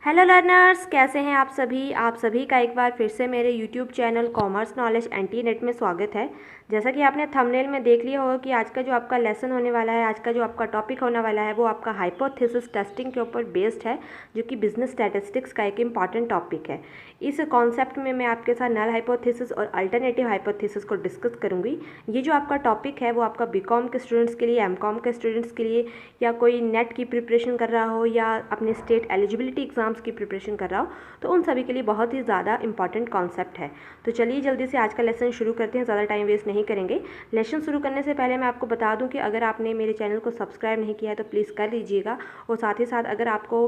Hello learners, कैसे हैं आप सभी का एक बार फिर से मेरे YouTube channel commerce knowledge NT net में स्वागत है। जैसा कि आपने थंबनेल में देख लिया होगा कि आज का जो आपका लेसन होने वाला है, आज का जो आपका टॉपिक होने वाला है वो आपका हाइपोथेसिस टेस्टिंग के ऊपर बेस्ड है, जो कि बिजनेस स्टैटिस्टिक्स का एक इम्पॉर्टेंट टॉपिक है। इस कॉन्सेप्ट में मैं आपके साथ नल हाइपोथेसिस और अल्टरनेटिव हाइपोथेसिस को डिस्कस करूँगी। ये जो आपका टॉपिक है वो आपका बीकॉम के स्टूडेंट्स के लिए, एमकॉम के स्टूडेंट्स के लिए, या कोई नेट की प्रिपरेशन कर रहा हो या अपने स्टेट एलिजिबिलिटी एग्जाम्स की प्रिपरेशन कर रहा हो, तो उन सभी के लिए बहुत ही ज़्यादा इंपॉर्टेंट कॉन्सेप्ट है। तो चलिए जल्दी से आज का लेसन शुरू करते हैं, ज़्यादा टाइम वेस्ट नहीं करेंगे। लेसन शुरू करने से पहले मैं आपको बता दूं कि अगर आपने मेरे चैनल को सब्सक्राइब नहीं किया है तो प्लीज़ कर लीजिएगा, और साथ ही साथ अगर आपको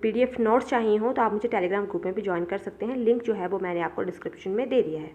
PDF नोट्स चाहिए हो तो आप मुझे टेलीग्राम ग्रुप में भी ज्वाइन कर सकते हैं। लिंक जो है वो मैंने आपको डिस्क्रिप्शन में दे दिया है।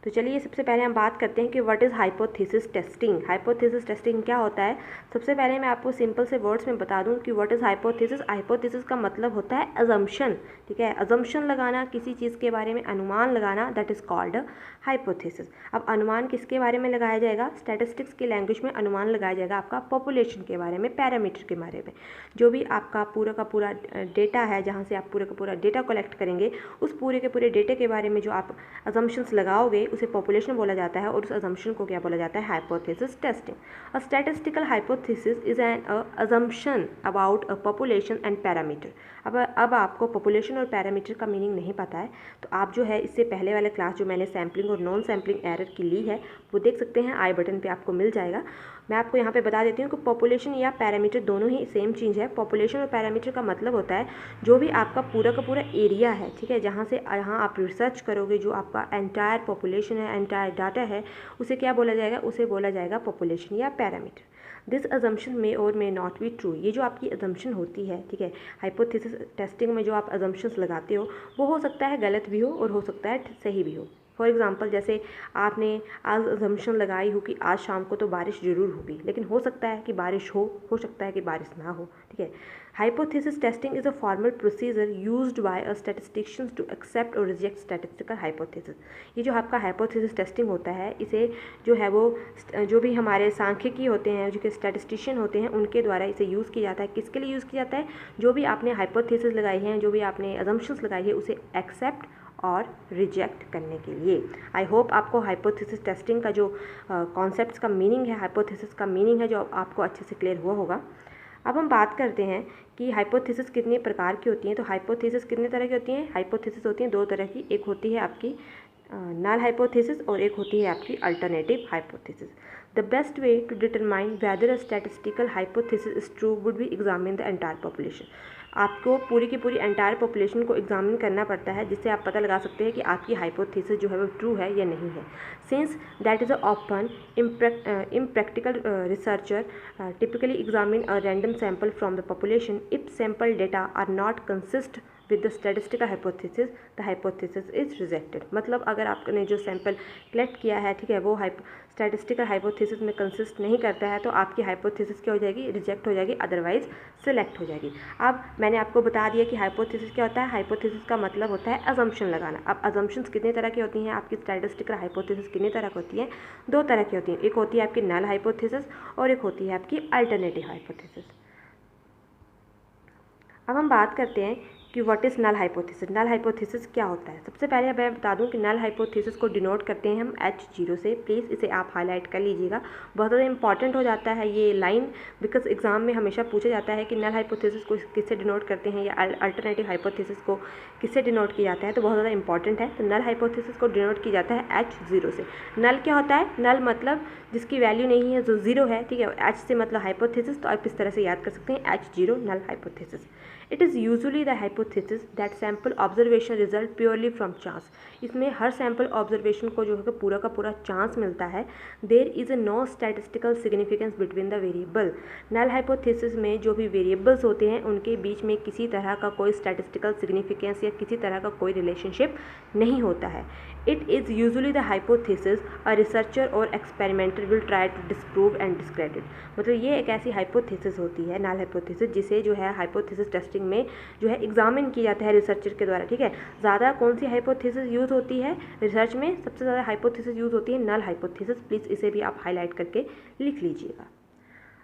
तो चलिए सबसे पहले हम बात करते हैं कि what is hypothesis testing. Hypothesis testing क्या होता है? सबसे पहले मैं आपको सिंपल से वर्ड्स में बता दूं कि व्हाट इज़ हाइपोथेसिस। हाइपोथेसिस का मतलब होता है अजम्पशन, ठीक है। अजम्पशन लगाना, किसी चीज़ के बारे में अनुमान लगाना, दैट इज़ कॉल्ड हाइपोथेसिस। अब अनुमान किसके बारे में लगाया जाएगा? स्टैटिस्टिक्स की लैंग्वेज में अनुमान लगाया जाएगा आपका पॉपुलेशन के बारे में, पैरामीटर के बारे में। जो भी आपका पूरा का पूरा डेटा है, जहाँ से आप पूरा का पूरा डेटा कलेक्ट करेंगे, उस पूरे के पूरे डेटे के बारे में जो आप अजम्पशंस लगाओगे उसे पॉपुलेशन बोला जाता है, और उस अजम्पशन को क्या बोला जाता है? Hypothesis testing. A statistical hypothesis is an assumption about a population and parameter. अब आपको पॉपुलेशन और पैरामीटर का मीनिंग नहीं पता है तो आप जो है इससे पहले वाले क्लास जो मैंने सैम्पलिंग और नॉन सैम्पलिंग एरर की ली है वो देख सकते हैं, आई बटन पे आपको मिल जाएगा। मैं आपको यहाँ पे बता देती हूँ कि पॉपुलेशन या पैरामीटर दोनों ही सेम चीज़ है। पॉपुलेशन और पैरामीटर का मतलब होता है जो भी आपका पूरा का पूरा एरिया है, ठीक है, जहाँ से यहाँ आप रिसर्च करोगे, जो आपका एंटायर पॉपुलेशन है, एंटायर डाटा है, उसे क्या बोला जाएगा? उसे बोला जाएगा पॉपुलेशन या पैरामीटर। दिस अजम्पशन मे और मे नॉट बी ट्रू। ये जो आपकी अजम्पशन होती है, ठीक है, हाइपोथेसिस टेस्टिंग में जो आप अजम्पशंस लगाते हो वो हो सकता है गलत भी हो और हो सकता है सही भी हो। फॉर एग्जाम्पल, जैसे आपने आज अजम्पशन लगाई हो कि आज शाम को तो बारिश ज़रूर होगी, लेकिन हो सकता है कि बारिश हो सकता है कि बारिश ना हो, ठीक है। Hypothesis testing is a formal procedure used by a statisticians to accept or reject statistical hypothesis. ये जो आपका हाइपोथेसिस टेस्टिंग होता है, इसे जो है वो जो भी हमारे सांख्यिकी होते हैं, जो कि स्टैटिस्टिशियन होते हैं, उनके द्वारा इसे यूज़ किया जाता है। किसके लिए यूज़ किया जाता है? जो भी आपने हाइपोथेसिस लगाई हैं, जो भी आपने अजम्पशंस लगाई है, उसे एक्सेप्ट और रिजेक्ट करने के लिए। आई होप आपको हाइपोथेसिस टेस्टिंग का जो कॉन्सेप्ट्स का मीनिंग है, हाइपोथेसिस का मीनिंग है, जो आपको अच्छे से क्लियर हुआ होगा। अब हम बात करते हैं कि हाइपोथेसिस कितने प्रकार की होती हैं। तो हाइपोथेसिस कितने तरह की होती हैं? हाइपोथेसिस होती हैं दो तरह की। एक होती है आपकी नल हाइपोथेसिस और एक होती है आपकी alternative hypothesis. The best way to determine whether a statistical hypothesis is true would be examine the entire population. आपको पूरी की पूरी एंटायर पॉपुलेशन को एग्जामिन करना पड़ता है, जिससे आप पता लगा सकते हैं कि आपकी हाइपोथेसिस जो है वो ट्रू है या नहीं है। Since that is often impractical researcher typically examine a random sample from the population. If sample data are not consist with the statistical hypothesis, the hypothesis is rejected। मतलब अगर आपने जो सैंपल कलेक्ट किया है, ठीक है, वो स्टैटिस्टिकल हाइपोथेसिस में कंसिस्ट नहीं करता है तो आपकी हाइपोथेसिस क्या हो जाएगी? रिजेक्ट हो जाएगी, अदरवाइज सेलेक्ट हो जाएगी। अब मैंने आपको बता दिया कि हाइपोथेसिस क्या होता है। हाइपोथेसिस का मतलब होता है अजम्पशन लगाना। अब अजम्पशंस कितने तरह की होती हैं? आपकी स्टैटिस्टिकल हाइपोथेसिस कितने तरह की होती हैं? दो तरह की होती हैं। एक होती है आपकी नल हाइपोथेसिस और एक होती है आपकी अल्टरनेटिव हाइपोथेसिस। अब हम बात करते हैं कि what is null hypothesis. Null hypothesis क्या होता है? सबसे पहले मैं बता दूं कि नल हाइपोथेसिस को डिनोट करते हैं हम H0 से। प्लीज़ इसे आप हाईलाइट कर लीजिएगा, बहुत ज़्यादा इंपॉर्टेंट हो जाता है ये लाइन, बिकॉज एग्जाम में हमेशा पूछा जाता है कि नल हाइपोथेसिस को किससे डिनोट करते हैं या अल्टरनेटिव हाइपोथेसिस को किससे डिनोट किया जाता है, तो बहुत ज़्यादा इंपॉर्टेंट है। तो नल हाइपोथेसिस को डिनोट किया जाता है H0 से। नल क्या होता है? नल मतलब जिसकी वैल्यू नहीं है, जो जीरो है, ठीक है। H से मतलब हाइपोथेसिस, तो आप इस तरह से याद कर सकते हैं H0 null hypothesis. It is usually the hypothesis that sample observation result purely from chance. इसमें हर सैम्पल ऑब्जर्वेशन को जो है पूरा का पूरा चांस मिलता है। There is no statistical significance between the variable. Null hypothesis में जो भी वेरिएबल्स होते हैं उनके बीच में किसी तरह का कोई स्टैटिस्टिकल सिग्निफिकेंस या किसी तरह का कोई रिलेशनशिप नहीं होता है। It is usually the hypothesis a researcher और experimenter will try to disprove and discredit. मतलब ये एक ऐसी हाइपोथेसिस होती है, नल हाइपोथेसिस, जिसे जो है हाइपोथेसिस टेस्टिंग में जो है एग्जामिन किया जाता है रिसर्चर के द्वारा, ठीक है। ज़्यादा कौन सी हाइपोथेसिस यूज़ होती है रिसर्च में? सबसे ज़्यादा हाइपोथेसिस यूज़ होती है नल हाइपोथेसिस। प्लीज़ इसे भी आप हाईलाइट करके लिख लीजिएगा।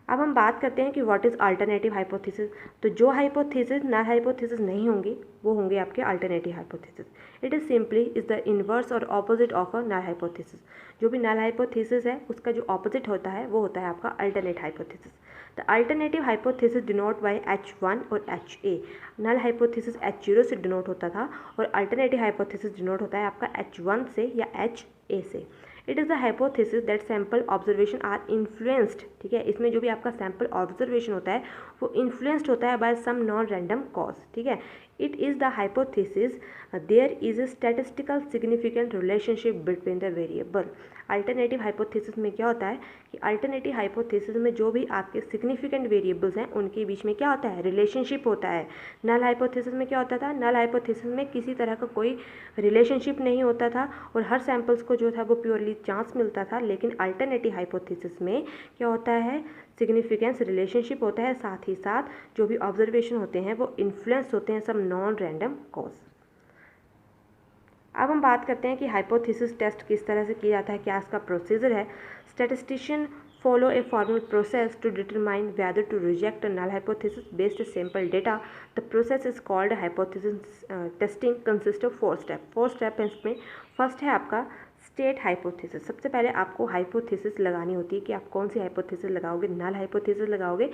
अब हम बात करते हैं कि व्हाट इज़ अल्टरनेटिव हाइपोथेसिस। तो जो हाइपोथेसिस नल हाइपोथेसिस नहीं होंगे वो होंगे आपके alternative hypothesis. It is simply is the inverse और opposite of a null hypothesis. जो भी नल हाइपोथेसिस है उसका जो ऑपोजिट होता है वो होता है आपका alternate hypothesis. The alternative hypothesis denote by H1 और HA। नल हाइपोथेसिस H0 से डिनोट होता था और अल्टरनेटिव हाइपोथेसिस डिनोट होता है आपका H1 से या HA से। It is the hypothesis that sample observation are influenced, ठीक है, इसमें जो भी आपका सैम्पल ऑब्जर्वेशन होता है वो इन्फ्लुएंस्ड होता है by some non random cause, ठीक है। It is the hypothesis there is a statistical significant relationship between the variable. Alternative hypothesis में क्या होता है कि अल्टरनेटिव हाइपोथेसिस में जो भी आपके सिग्निफिकेंट वेरिएबल्स हैं उनके बीच में क्या होता है, रिलेशनशिप होता है। नल हाइपोथेसिस में क्या होता था, नल हाइपोथेसिस में किसी तरह का कोई रिलेशनशिप नहीं होता था और हर सैम्पल्स को जो था वो प्योरली चांस मिलता था। लेकिन अल्टरनेटिव हाइपोथेसिस में क्या होता है, सिग्निफिकेंस रिलेशनशिप होता है, साथ ही साथ जो भी ऑब्जर्वेशन होते हैं वो इन्फ्लुएंस होते हैं सम नॉन रैंडम कॉज। अब हम बात करते हैं कि हाइपोथेसिस टेस्ट किस तरह से किया जाता है, क्या इसका प्रोसीजर है। Statistician follow a formal process to determine whether to reject a null hypothesis based on sample data. The process is called hypothesis testing, consists of 4 steps. 4 step हैं इसमें। फर्स्ट है आपका स्टेट हाइपोथेसिस। सबसे पहले आपको hypothesis लगानी होती है कि आप कौन सी हाइपोथेसिस लगाओगे, नल हाइपोथेसिस लगाओगे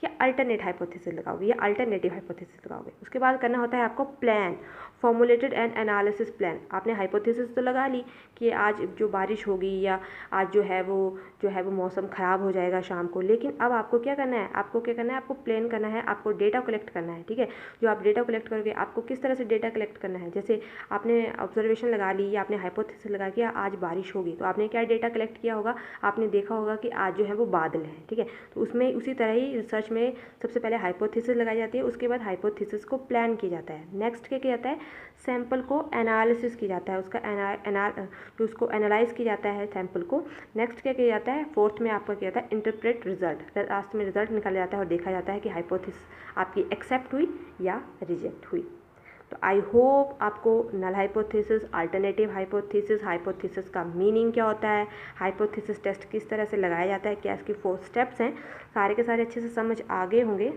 या अल्टरनेट हाइपोथेसिस लगाओगे या अल्टरनेटिव हाइपोथेसिस लगाओगे। उसके बाद करना होता है आपको plan, formulated and analysis plan. आपने हाइपोथेसिस तो लगा ली कि आज जो बारिश होगी या आज जो है वो मौसम ख़राब हो जाएगा शाम को, लेकिन अब आपको क्या करना है, आपको प्लान करना है, आपको डेटा कलेक्ट करना है, ठीक है। जो आप डेटा कलेक्ट करोगे, आपको किस तरह से डेटा कलेक्ट करना है, जैसे आपने ऑब्जर्वेशन लगा ली या आपने हाइपोथेसिस लगा कि आज बारिश होगी, तो आपने क्या डेटा कलेक्ट किया होगा, आपने देखा होगा कि आज जो है वो बादल है, ठीक है। तो उसमें उसी तरह ही रिसर्च में सबसे पहले हाइपोथेसिस लगाई जाती है, उसके बाद हाइपोथेसिस को प्लान किया जाता है। नेक्स्ट क्या किया जाता है, सैंपल को एनालिसिस किया जाता है, उसका उसको एनालाइज किया जाता है सैंपल को। नेक्स्ट क्या किया जाता है, फोर्थ में आपका क्या जाता है, इंटरप्रेट रिजल्ट। लास्ट में रिजल्ट निकाला जाता है और देखा जाता है कि हाइपोथेसिस आपकी एक्सेप्ट हुई या रिजेक्ट हुई। तो आई होप आपको null hypothesis, alternative hypothesis, hypothesis का मीनिंग क्या होता है, हाइपोथेसिस टेस्ट किस तरह से लगाया जाता है, क्या इसके 4 स्टेप्स हैं, सारे के सारे अच्छे से समझ आ गए होंगे।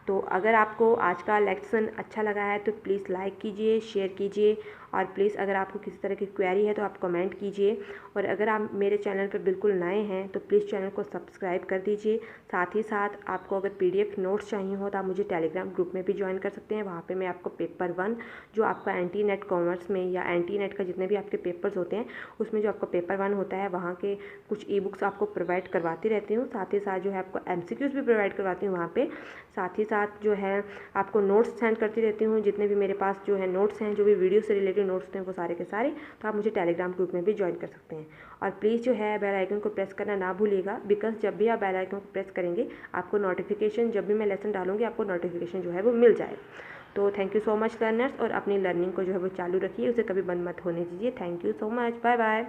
तो अगर आपको आज का लेक्सन अच्छा लगा है तो प्लीज़ लाइक कीजिए, शेयर कीजिए और प्लीज़ अगर आपको किसी तरह की क्वेरी है तो आप कमेंट कीजिए। और अगर आप मेरे चैनल पर बिल्कुल नए हैं तो प्लीज़ चैनल को सब्सक्राइब कर दीजिए। साथ ही साथ आपको अगर PDF नोट्स चाहिए हो तो आप मुझे टेलीग्राम ग्रुप में भी ज्वाइन कर सकते हैं। वहाँ पे मैं आपको पेपर 1 जो आपका एंटी नेट कॉमर्स में या एंटी नेट का जितने भी आपके पेपर्स होते हैं उसमें जो आपका पेपर 1 होता है वहाँ के कुछ ई-बुक्स आपको प्रोवाइड करवाती रहती हूँ। साथ ही साथ जो है आपको MCQs भी प्रोवाइड करवाती हूँ वहाँ पर। साथ ही साथ जो है आपको नोट्स सेंड करती रहती हूँ, जितने भी मेरे पास जो है नोट्स हैं, जो भी वीडियो से रिलेटेड नोट्स हैं वो सारे के सारे। तो आप मुझे टेलीग्राम ग्रुप में भी ज्वाइन कर सकते हैं। और प्लीज़ जो है बेल आइकन को प्रेस करना ना भूलिएगा, बिकॉज जब भी आप बेल आइकन को प्रेस करेंगे आपको नोटिफिकेशन, जब भी मैं लेसन डालूंगी आपको नोटिफिकेशन जो है वो मिल जाए। तो thank you so much learners, और अपनी लर्निंग को जो है वो चालू रखिए, उसे कभी बंद मत होने दीजिए। Thank you so much, bye bye.